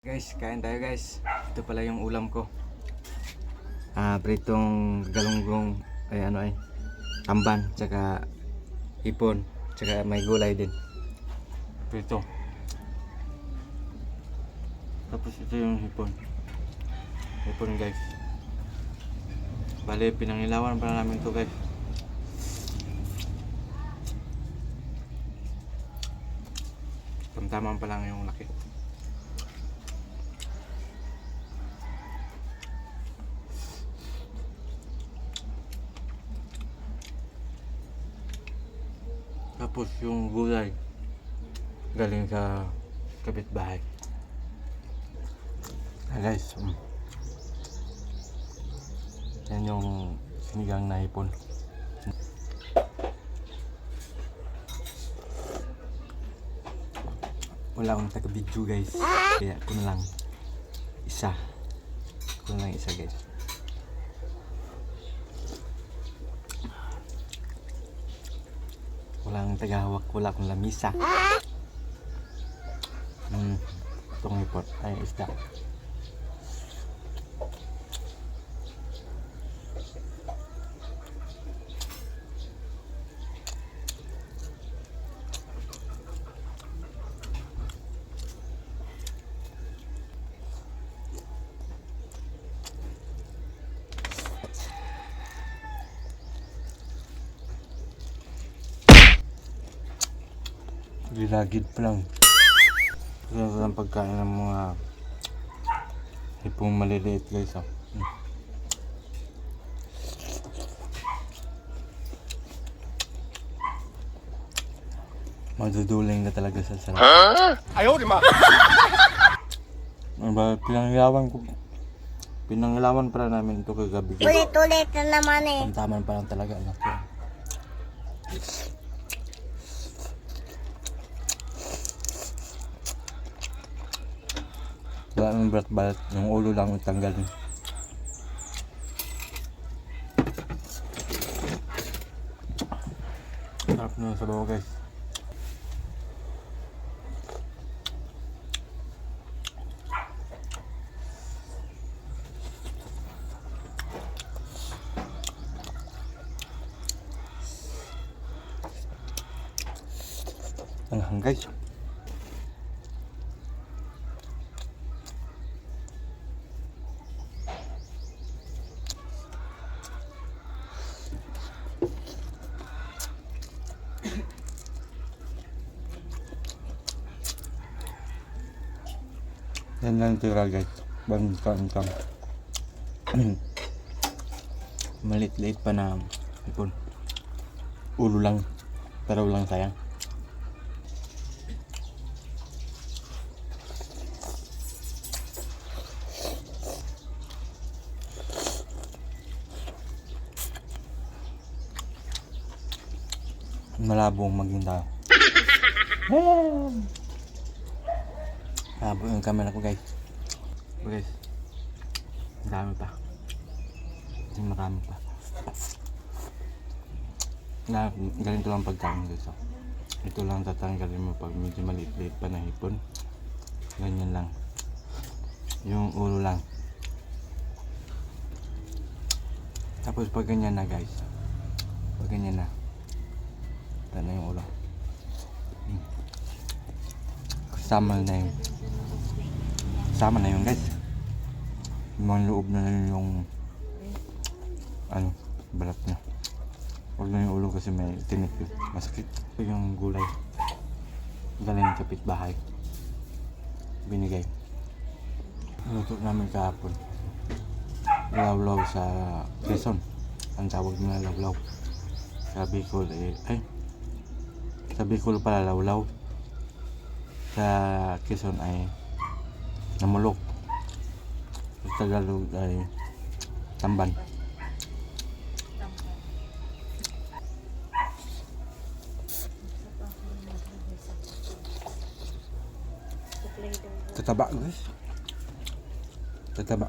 Guys, kain tayo guys. Ito pala yung ulam ko. Pritong galunggong tamban, tsaka hipon, tsaka may gulay din. Prito. Tapos ito yung hipon. Hipon guys. Bale, pinangilawan pala namin to guys. Tamtaman pa lang yung laki. Tapos yung gulay galing sa kapitbahay. Guys, yan yung sinigang na hipon. Wala akong taga-video guys, kaya ko na lang isa guys. Walang tagahawak, wala akong lamisa. Itong hipon ay isda. Gilagid pa lang. Ito ang pagkain ng mga hipong maliliit guys. Maduduling na talaga sa sarap. Ayaw, di ma! Pinangilawan pala namin ito kagabi. Ulit-ulit na naman eh. Tamtaman pa lang talaga. Wala nang balat-balat, yung ulo lang tanggalin. Sarap na sa bawah guys. Ang guys. Yan lang tira guys. Bangkang. Malit-liit pa na hipon. Ulo lang. Pero lang sayang. Malabong maging tao. Labo yung camera ko guys. Guys, marami pa. Marami pa. Ganito lang pagkain guys. Ito lang tatanggalin mo pag medyo maliit-liit pa na hipon. Ganyan lang. Yung ulo lang. Tapos pag ganyan na guys. Pag ganyan na. Ito na yung ulo. Sama na yun guys. Yung loob na yung balat niya. Huwag na yung ulo kasi may tinik yun. Masakit. Ito yung gulay galing kapitbahay. Binigay. Luto namin kahapon. Lawlaw sa Quezon. Ang tawag nila lawlaw. Sa Bicol sa Bicol pala lawlaw. Sa Quezon ay namulok. Sa Tagalog ay tamban. Tataba guys. Tataba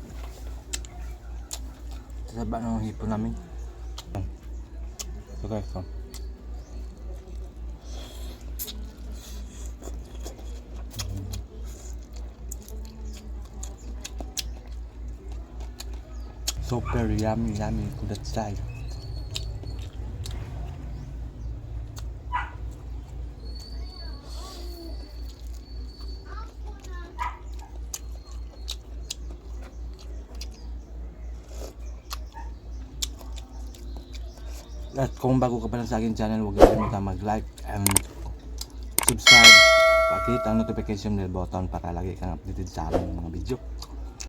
ng hipon namin. Ito guys. Super yummy kudasai. At kung bago ka pa lang sa akin channel, huwag kalimutan mag-like and subscribe. Pakita ang notification bell button para lagi kang updated sa aming mga video.